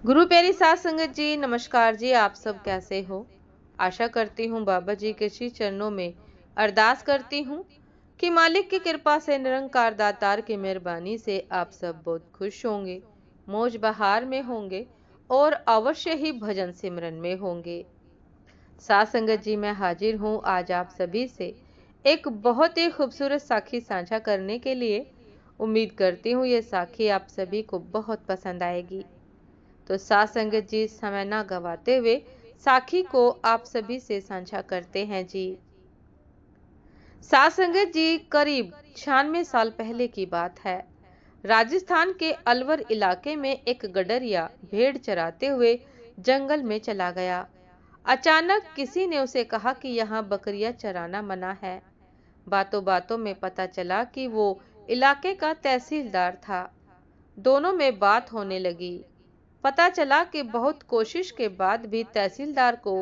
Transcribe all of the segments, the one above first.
गुरु प्यारी साध संगत जी, नमस्कार जी। आप सब कैसे हो? आशा करती हूँ बाबा जी के श्री चरणों में अरदास करती हूँ कि मालिक की कृपा से, निरंकार दातार की मेहरबानी से आप सब बहुत खुश होंगे, मौज बहार में होंगे और अवश्य ही भजन सिमरन में होंगे। साध संगत जी, मैं हाजिर हूँ आज आप सभी से एक बहुत ही खूबसूरत साखी साझा करने के लिए। उम्मीद करती हूँ ये साखी आप सभी को बहुत पसंद आएगी। तो साथ संगत जी, समय ना गवाते हुए साखी को आप सभी से साझा करते हैं जी। साथ संगत जी, करीब 96 साल पहले की बात है। राजस्थान के अलवर इलाके में एक गडरिया भेड़ चराते हुए जंगल में चला गया। अचानक किसी ने उसे कहा कि यहाँ बकरियां चराना मना है। बातों बातों में पता चला कि वो इलाके का तहसीलदार था। दोनों में बात होने लगी। पता चला कि बहुत कोशिश के बाद भी तहसीलदार को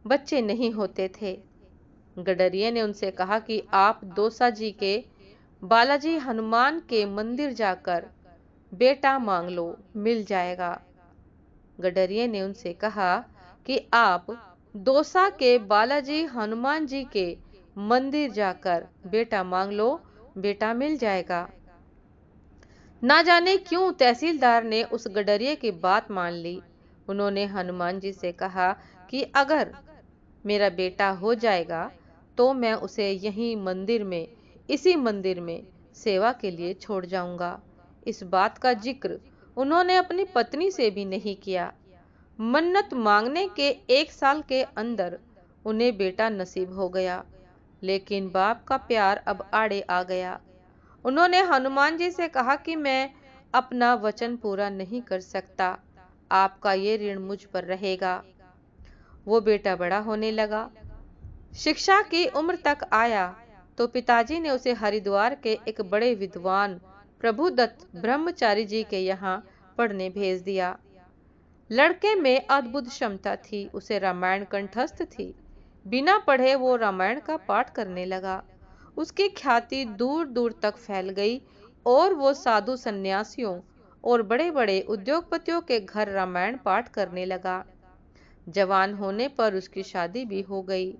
बच्चे नहीं होते थे। गडरिये ने उनसे कहा कि आप दोसा जी के बालाजी हनुमान के मंदिर जाकर बेटा मांग लो, मिल जाएगा। गडरिये ने उनसे कहा कि आप दोसा के बालाजी हनुमान जी के मंदिर जाकर बेटा मांग लो, बेटा मिल जाएगा। ना जाने क्यों तहसीलदार ने उस गडरिये की बात मान ली। उन्होंने हनुमान जी से कहा कि अगर मेरा बेटा हो जाएगा तो मैं उसे यहीं मंदिर में, इसी मंदिर में सेवा के लिए छोड़ जाऊंगा। इस बात का जिक्र उन्होंने अपनी पत्नी से भी नहीं किया। मन्नत मांगने के 1 साल के अंदर उन्हें बेटा नसीब हो गया, लेकिन बाप का प्यार अब आड़े आ गया। उन्होंने हनुमान जी से कहा कि मैं अपना वचन पूरा नहीं कर सकता, आपका ये ऋण मुझ पर रहेगा। वो बेटा बड़ा होने लगा, शिक्षा की उम्र तक आया तो पिताजी ने उसे हरिद्वार के एक बड़े विद्वान प्रभुदत्त ब्रह्मचारी जी के यहाँ पढ़ने भेज दिया। लड़के में अद्भुत क्षमता थी, उसे रामायण कंठस्थ थी। बिना पढ़े वो रामायण का पाठ करने लगा। उसकी ख्याति दूर दूर तक फैल गई और वो साधु सन्यासियों और बड़े बड़े उद्योगपतियों के घर रामायण पाठ करने लगा। जवान होने पर उसकी शादी भी हो गई।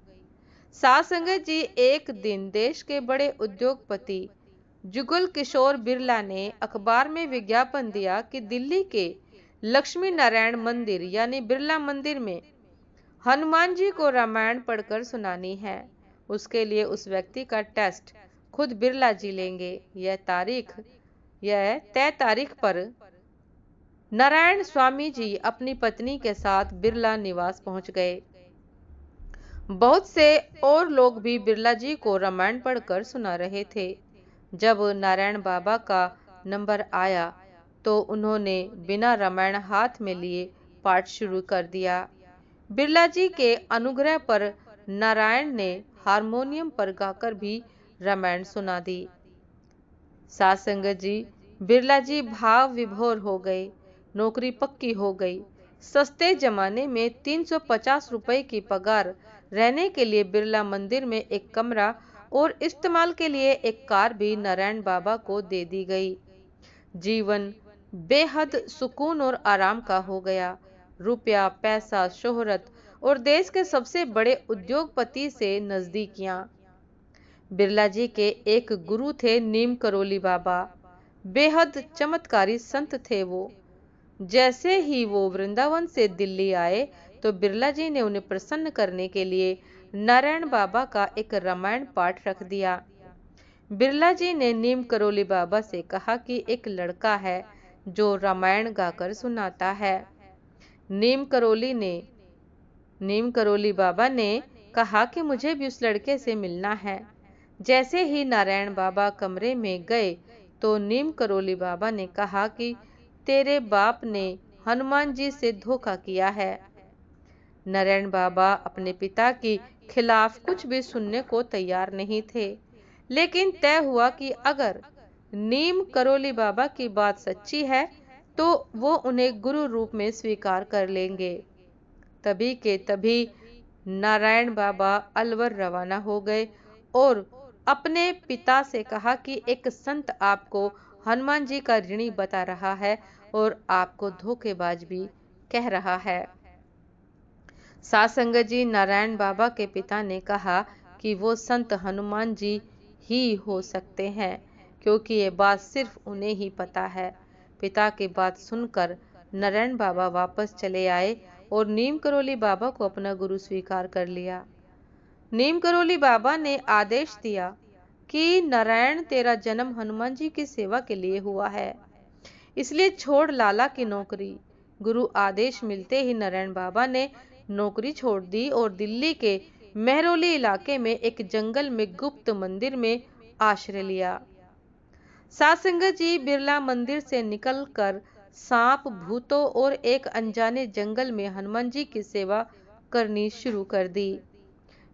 साथ संगत जी, एक दिन देश के बड़े उद्योगपति जुगल किशोर बिरला ने अखबार में विज्ञापन दिया कि दिल्ली के लक्ष्मी नारायण मंदिर यानी बिरला मंदिर में हनुमान जी को रामायण पढ़कर सुनानी है। उसके लिए उस व्यक्ति का टेस्ट खुद बिरला जी लेंगे। यह तय तारीख पर नारायण स्वामी जी अपनी पत्नी के साथ बिरला निवास पहुंच गए। बहुत से और लोग भी बिरला जी को रामायण पढ़कर सुना रहे थे। जब नारायण बाबा का नंबर आया तो उन्होंने बिना रामायण हाथ में लिए पाठ शुरू कर दिया। बिरला जी के अनुग्रह पर नारायण ने हारमोनियम पर गाकर भी रामायण सुना दी। साथ संगत जी, बिरला जी भाव विभोर हो गए। नौकरी पक्की हो गई। सस्ते जमाने में 350 रुपए की पगार, रहने के लिए बिरला मंदिर में एक कमरा और इस्तेमाल के लिए एक कार भी नारायण बाबा को दे दी गई। जीवन बेहद सुकून और आराम का हो गया। रुपया, पैसा, शोहरत और देश के सबसे बड़े उद्योगपति से नजदीकियां। बिरला जी के एक गुरु थे नीम करोली बाबा। बेहद चमत्कारी संत थे वो। जैसे ही वो वृंदावन से दिल्ली आए तो बिरला जी ने उन्हें प्रसन्न करने के लिए नारायण बाबा का एक रामायण पाठ रख दिया। बिरला जी ने नीम करोली बाबा से कहा कि एक लड़का है जो रामायण गाकर सुनाता है। नीम करोली बाबा ने कहा कि मुझे भी उस लड़के से मिलना है। जैसे ही नारायण बाबा कमरे में गए तो नीम करोली बाबा ने कहा कि तेरे बाप ने हनुमान जी से धोखा किया है। नारायण बाबा अपने पिता के खिलाफ कुछ भी सुनने को तैयार नहीं थे, लेकिन तय हुआ कि अगर नीम करोली बाबा की बात सच्ची है तो वो उन्हें गुरु रूप में स्वीकार कर लेंगे। तभी के तभी नारायण बाबा अलवर रवाना हो गए और अपने पिता से कहा कि एक संत आपको हनुमान जी का ऋणी बता रहा है और आपको धोखेबाज भी कह रहा है। सात संगत जी, नारायण बाबा के पिता ने कहा कि वो संत हनुमान जी ही हो सकते हैं, क्योंकि ये बात सिर्फ उन्हें ही पता है। पिता की बात सुनकर नारायण बाबा वापस चले आए और नीम करोली बाबा को अपना गुरु स्वीकार कर लिया। नीम करोली बाबा ने आदेश दिया कि नारायण, तेरा जन्म हनुमान जी की सेवा के लिए हुआ है, इसलिए छोड़ लाला की नौकरी। गुरु आदेश मिलते ही नारायण बाबा ने नौकरी छोड़ दी और दिल्ली के मेहरौली इलाके में एक जंगल में गुप्त मंदिर में आश्रय लिया। सात संगत जी, बिरला मंदिर से निकलकर सांप, भूतों और एक अनजाने जंगल में हनुमान जी की सेवा करनी शुरू कर दी।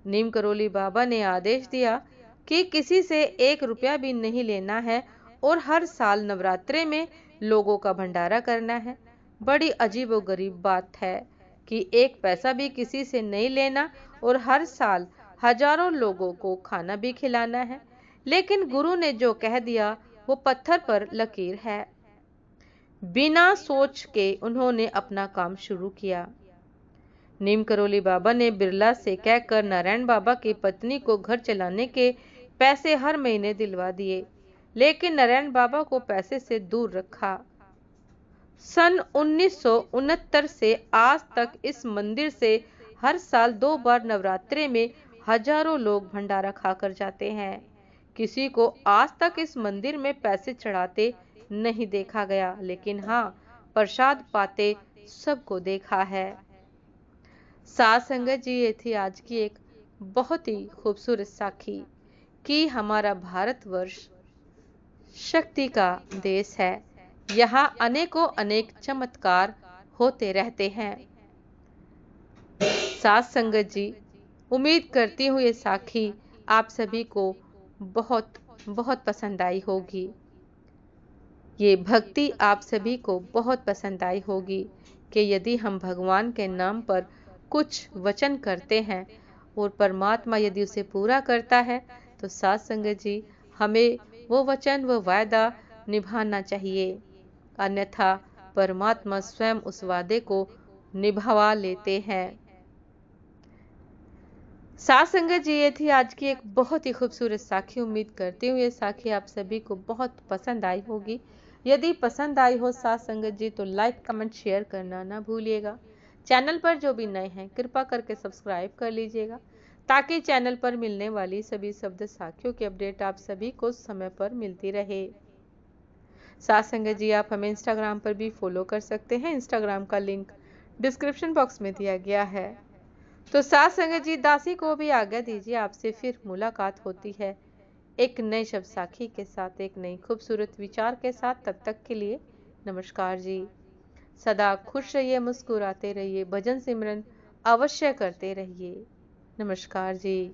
नीम करोली बाबा ने आदेश दिया कि किसी से 1 रुपया भी नहीं लेना है और हर साल नवरात्रे में लोगों का भंडारा करना है। बड़ी अजीबोगरीब बात है कि 1 पैसा भी किसी से नहीं लेना और हर साल हजारों लोगों को खाना भी खिलाना है। लेकिन गुरु ने जो कह दिया वो पत्थर पर लकीर है। बिना सोच के उन्होंने अपना काम शुरू किया। नीम करोली बाबा ने बिरला से कहकर नारायण बाबा की पत्नी को घर चलाने के पैसे हर महीने दिलवा दिए, लेकिन नारायण बाबा को पैसे से दूर रखा। सन 1969 से आज तक इस मंदिर से हर साल 2 बार नवरात्रे में हजारों लोग भंडारा खाकर जाते हैं। किसी को आज तक इस मंदिर में पैसे चढ़ाते नहीं देखा गया, लेकिन हाँ, प्रसाद पाते सबको देखा है। सात संगत जी, ये थी आज की एक बहुत ही खूबसूरत साखी कि हमारा भारतवर्ष शक्ति का देश है। यहाँ अनेकों अनेक चमत्कार होते रहते हैं। सात संगत जी, उम्मीद करती हूँ ये साखी आप सभी को बहुत बहुत पसंद आई होगी। ये भक्ति आप सभी को बहुत पसंद आई होगी कि यदि हम भगवान के नाम पर कुछ वचन करते हैं और परमात्मा यदि उसे पूरा करता है, तो सात संगत जी, हमें वो वचन, वो वायदा निभाना चाहिए, अन्यथा परमात्मा स्वयं उस वादे को निभा लेते हैं। सात संगत जी, ये थी आज की एक बहुत ही खूबसूरत साखी। उम्मीद करती हूँ ये साखी आप सभी को बहुत पसंद आई होगी। यदि पसंद आई हो सात संगत जी, तो लाइक, कमेंट, शेयर करना ना भूलिएगा। चैनल पर जो भी नए हैं कृपा करके सब्सक्राइब कर लीजिएगा, ताकि चैनल पर मिलने वाली सभी शब्द साखियों की अपडेट आप सभी को समय पर मिलती रहे। सात संगत जी, आप हमें इंस्टाग्राम पर भी फॉलो कर सकते हैं। इंस्टाग्राम का लिंक डिस्क्रिप्शन बॉक्स में दिया गया है। तो सात संगत जी, दासी को भी आज्ञा दीजिए, आपसे फिर मुलाकात होती है एक नए शब्द साखी के साथ, एक नई खूबसूरत विचार के साथ। तब तक के लिए नमस्कार जी। सदा खुश रहिए, मुस्कुराते रहिए, भजन सिमरन अवश्य करते रहिए। नमस्कार जी।